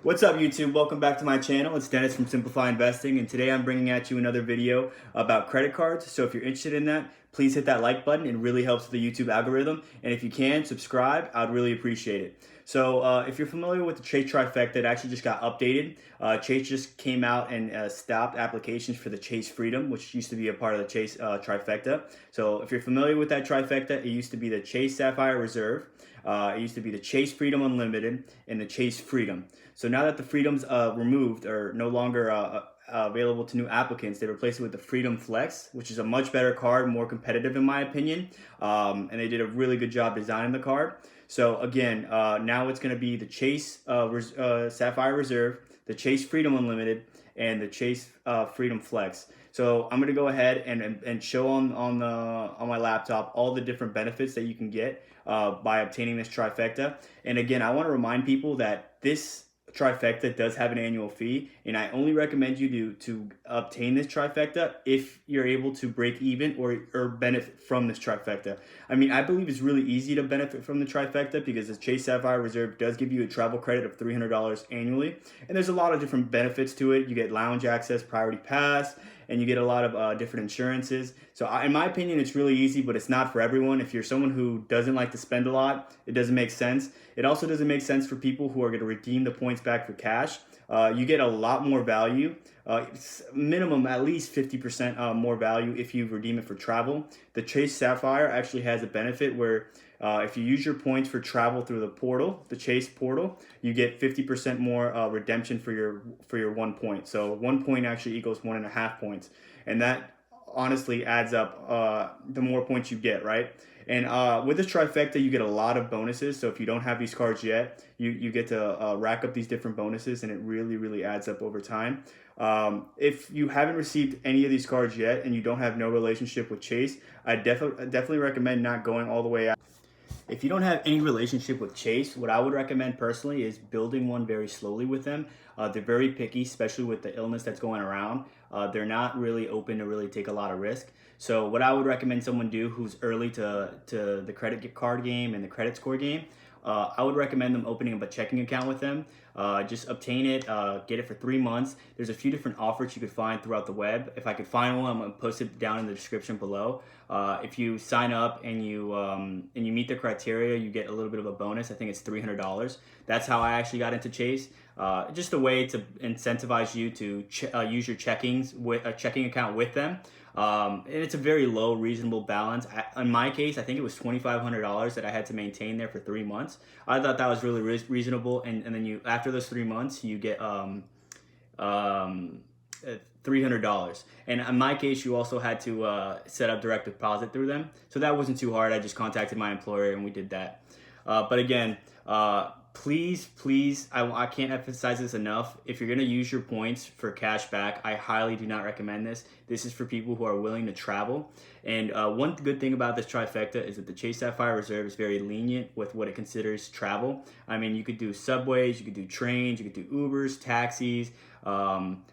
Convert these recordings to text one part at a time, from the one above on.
What's up, YouTube? Welcome back to my channel. It's Dennis from Simplify Investing, and today I'm bringing at you another video about credit cards. So if you're interested in that, please hit that like button. It really helps the YouTube algorithm. And if you can, subscribe. I'd really appreciate it. So if you're familiar with the Chase Trifecta, it actually just got updated. Chase just came out and stopped applications for the Chase Freedom, which used to be a part of the Chase Trifecta. So if you're familiar with that Trifecta, it used to be the Chase Sapphire Reserve. It used to be the Chase Freedom Unlimited and the Chase Freedom. So now that the Freedom's removed or no longer available to new applicants, they replaced it with the Freedom Flex, which is a much better card, more competitive in my opinion. And they did a really good job designing the card. So again, now it's going to be the Chase Sapphire Reserve, the Chase Freedom Unlimited, and the Chase Freedom Flex. So I'm going to go ahead and show on my laptop all the different benefits that you can get by obtaining this trifecta. And again, I want to remind people that this trifecta does have an annual fee, and I only recommend you to obtain this trifecta if you're able to break even or benefit from this trifecta. I mean, I believe it's really easy to benefit from the trifecta because the Chase Sapphire Reserve does give you a travel credit of $300 annually, and there's a lot of different benefits to it. You get lounge access, priority pass, and you get a lot of different insurances. So in my opinion, it's really easy, but it's not for everyone. If you're someone who doesn't like to spend a lot, it doesn't make sense. It also doesn't make sense for people who are going to redeem the points back for cash. You get a lot more value, minimum at least 50% more value if you redeem it for travel. The Chase Sapphire actually has a benefit where if you use your points for travel through the portal, the Chase portal, you get 50% more redemption for your 1 point. So 1 point actually equals 1.5 points, and that honestly adds up the more points you get, right? And with this trifecta, you get a lot of bonuses. So if you don't have these cards yet, you get to rack up these different bonuses, and it really adds up over time. If you haven't received any of these cards yet and you don't have no relationship with Chase, I definitely recommend not going all the way out. If you don't have any relationship with Chase, what I would recommend personally is building one very slowly with them. They're very picky, especially with the illness that's going around. They're not really open to really take a lot of risk. So what I would recommend someone do who's early to the credit card game and the credit score game, I would recommend them opening up a checking account with them. Just obtain it, get it for 3 months. There's a few different offers you could find throughout the web. If I could find one, I'm gonna post it down in the description below. If you sign up and you meet the criteria, you get a little bit of a bonus. I think it's $300. That's how I actually got into Chase. Just a way to incentivize you to use your checking account with them. And it's a very low, reasonable balance. In my case, I think it was $2,500 that I had to maintain there for 3 months. I thought that was really reasonable. And then after those 3 months, you get $300. And in my case, you also had to set up direct deposit through them. So that wasn't too hard. I just contacted my employer and we did that. But again, please, I can't emphasize this enough. If you're going to use your points for cash back, I highly do not recommend this. This is for people who are willing to travel. And one good thing about this trifecta is that the Chase Sapphire Reserve is very lenient with what it considers travel. I mean, you could do subways, you could do trains, you could do Ubers, taxis,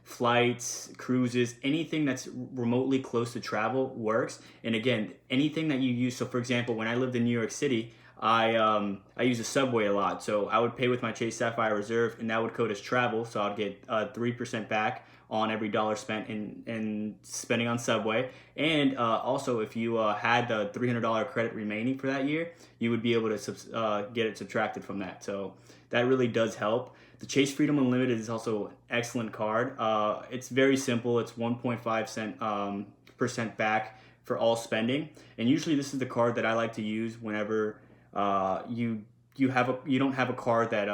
flights, cruises, anything that's remotely close to travel works. And again, anything that you use. So for example, when I lived in New York City, I use a subway a lot, so I would pay with my Chase Sapphire Reserve, and that would code as travel, so I'd get 3% back on every dollar spent in spending on subway. And also, if you had the $300 credit remaining for that year, you would be able to get it subtracted from that. So that really does help. The Chase Freedom Unlimited is also an excellent card. It's very simple. It's 1.5 percent back for all spending, and usually this is the card that I like to use whenever you don't have a card that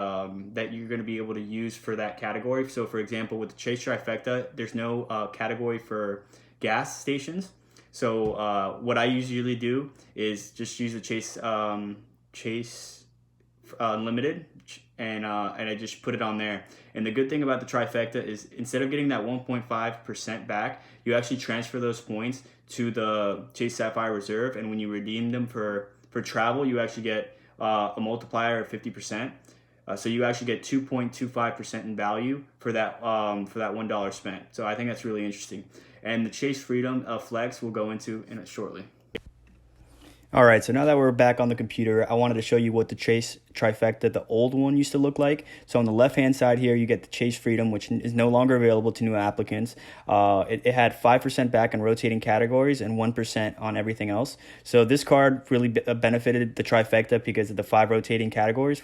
you're going to be able to use for that category. So for example, with the Chase Trifecta, there's no category for gas stations. So what I usually do is just use the Chase Unlimited, and I just put it on there. And the good thing about the trifecta is instead of getting that 1.5% back, you actually transfer those points to the Chase Sapphire Reserve, and when you redeem them for travel, you actually get a multiplier of 50%. So you actually get 2.25% in value for that $1 spent. So I think that's really interesting. And the Chase Freedom Flex we'll go into in it shortly. All right, so now that we're back on the computer, I wanted to show you what the Chase Trifecta, the old one, used to look like. So on the left-hand side here, you get the Chase Freedom, which is no longer available to new applicants. It had 5% back in rotating categories and 1% on everything else. So this card really benefited the Trifecta because of the 5% rotating categories.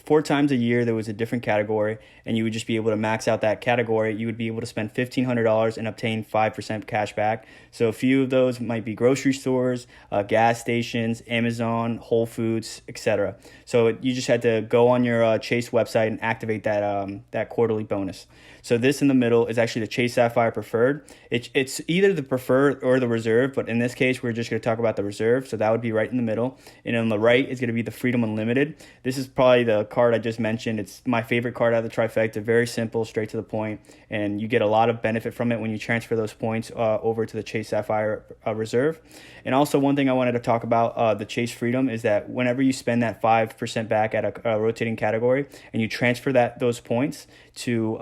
4 times a year, there was a different category, and you would just be able to max out that category. You would be able to spend $1,500 and obtain 5% cash back. So a few of those might be grocery stores, gas stations, Amazon, Whole Foods, etc. So you just had to go on your Chase website and activate that quarterly bonus. So this in the middle is actually the Chase Sapphire Preferred. It's either the Preferred or the Reserve, but in this case, we're just going to talk about the Reserve. So that would be right in the middle. And on the right is going to be the Freedom Unlimited. This is probably the card I just mentioned. It's my favorite card out of the Trifecta. Very simple, straight to the point, and you get a lot of benefit from it when you transfer those points over to the Chase Sapphire Reserve. And also, one thing I wanted to talk about the Chase Freedom is that whenever you spend that 5% back at a rotating category and you transfer those points to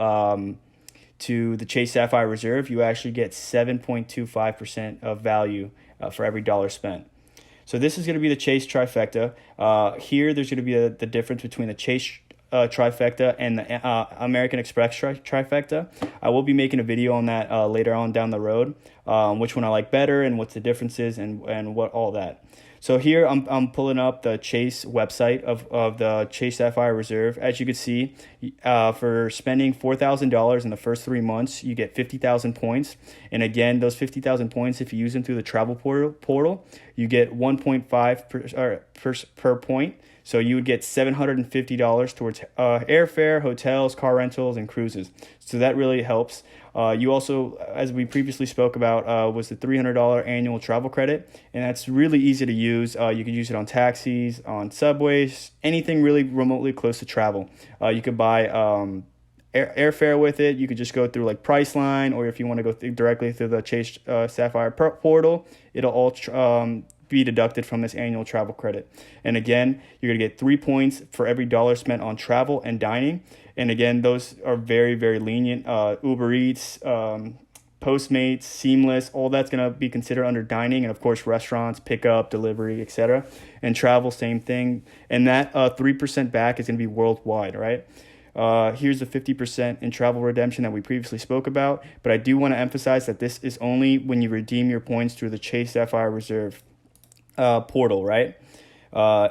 the Chase Sapphire Reserve, you actually get 7.25% of value for every dollar spent. So this is going to be the Chase Trifecta. Here, there's going to be the difference between the Chase Trifecta and the American Express Trifecta. I will be making a video on that later on down the road, which one I like better and what's the differences and what all that. So here I'm pulling up the Chase website of the Chase Sapphire Reserve. As you can see, for spending $4,000 in the first 3 months, you get 50,000 points. And again, those 50,000 points, if you use them through the travel portal, you get 1.5 per point. So you would get $750 towards airfare, hotels, car rentals, and cruises. So that really helps. You also, as we previously spoke about, was the $300 annual travel credit, and that's really easy to use. You can use it on taxis, on subways, anything really remotely close to travel. You could buy airfare with it. You could just go through like Priceline, or if you want to go directly through the Chase Sapphire portal, it'll all be deducted from this annual travel credit. And again, you're going to get 3 points for every dollar spent on travel and dining. And again, those are very, very lenient. Uber Eats, Postmates, Seamless, all that's going to be considered under dining. And of course, restaurants, pickup, delivery, etc. And travel, same thing. And that 3% back is going to be worldwide, right? Here's the 50% in travel redemption that we previously spoke about. But I do want to emphasize that this is only when you redeem your points through the Chase Sapphire Reserve portal, right?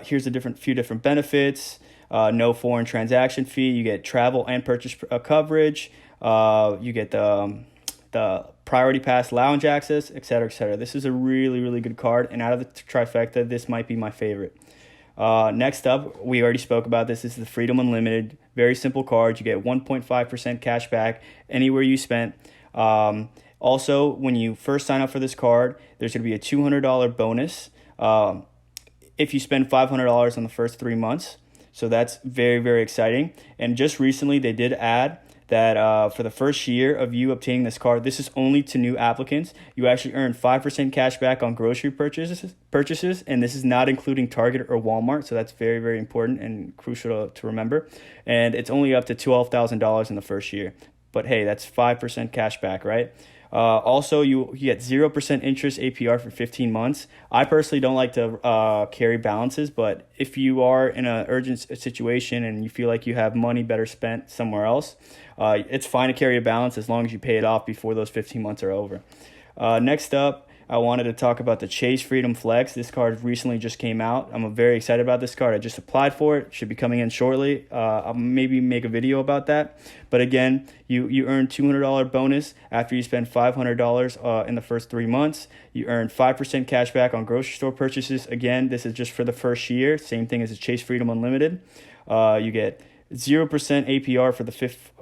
Here's a few different benefits. No foreign transaction fee. You get travel and purchase coverage. You get the priority pass lounge access, etc., etc. This is a really, really good card, and out of the Trifecta, this might be my favorite. Next up, we already spoke about this. This is the Freedom Unlimited. Very simple card. You get 1.5% cash back anywhere you spent. Also, when you first sign up for this card, there's going to be a $200 bonus if you spend $500 on the first 3 months. So that's very, very exciting. And just recently, they did add that for the first year of you obtaining this card, this is only to new applicants. You actually earn 5% cash back on grocery purchases, and this is not including Target or Walmart. So that's very, very important and crucial to remember. And it's only up to $12,000 in the first year. But hey, that's 5% cash back, right? Also, you get 0% interest APR for 15 months. I personally don't like to carry balances, but if you are in an urgent situation and you feel like you have money better spent somewhere else, it's fine to carry a balance as long as you pay it off before those 15 months are over. Next up, I wanted to talk about the Chase Freedom Flex. This card recently just came out. I'm very excited about this card. I just applied for it. Should be coming in shortly. I'll maybe make a video about that. But again, you earn $200 bonus after you spend $500 in the first 3 months. You earn 5% cash back on grocery store purchases. Again, this is just for the first year. Same thing as the Chase Freedom Unlimited. You get 0% APR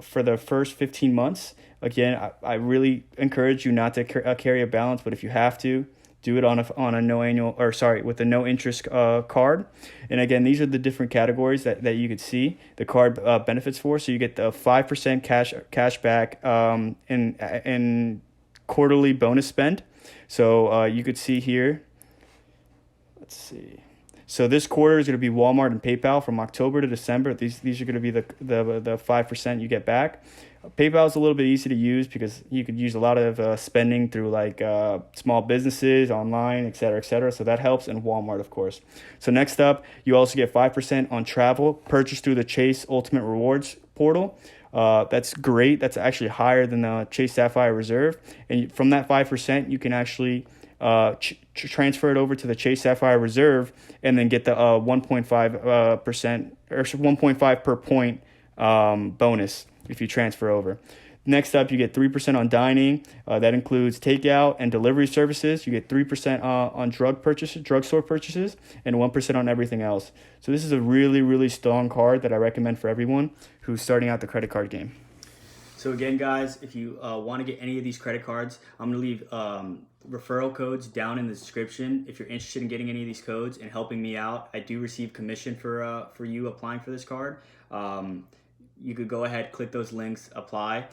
for the first 15 months. Again, I really encourage you not to carry a balance, but if you have to, do it on a with a no interest card. And again, these are the different categories that you could see the card benefits for. So you get the 5% cash back in quarterly bonus spend. So you could see here. Let's see. So this quarter is going to be Walmart and PayPal from October to December. These are going to be the 5% you get back. PayPal is a little bit easy to use because you could use a lot of spending through like small businesses, online, et cetera, et cetera. So that helps, and Walmart, of course. So next up, you also get 5% on travel purchased through the Chase Ultimate Rewards portal. That's great. That's actually higher than the Chase Sapphire Reserve. And from that 5%, you can actually transfer it over to the Chase Sapphire Reserve and then get the 1.5% or 1.5 per point bonus if you transfer over. Next up, you get 3% on dining. That includes takeout and delivery services. You get 3% on drugstore purchases, and 1% on everything else. So this is a really, really strong card that I recommend for everyone who's starting out the credit card game. So again, guys, if you want to get any of these credit cards, I'm going to leave referral codes down in the description. If you're interested in getting any of these codes and helping me out, I do receive commission for you applying for this card. You could go ahead, click those links, apply.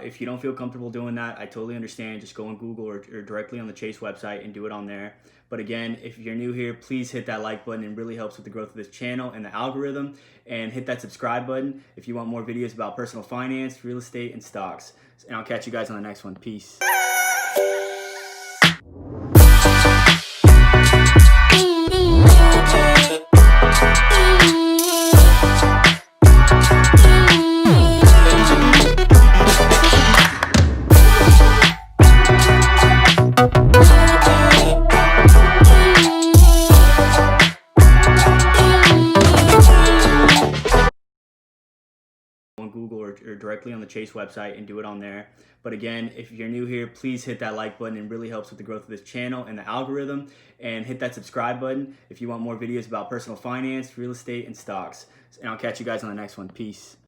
If you don't feel comfortable doing that, I totally understand. Just go on Google or directly on the Chase website and do it on there. But again, if you're new here, please hit that like button. It really helps with the growth of this channel and the algorithm. And hit that subscribe button if you want more videos about personal finance, real estate, and stocks. And I'll catch you guys on the next one. Peace. On Google or directly on the Chase website and do it on there. But again, if you're new here, please hit that like button. It really helps with the growth of this channel and the algorithm. And hit that subscribe button if you want more videos about personal finance, real estate, and stocks. And I'll catch you guys on the next one. Peace.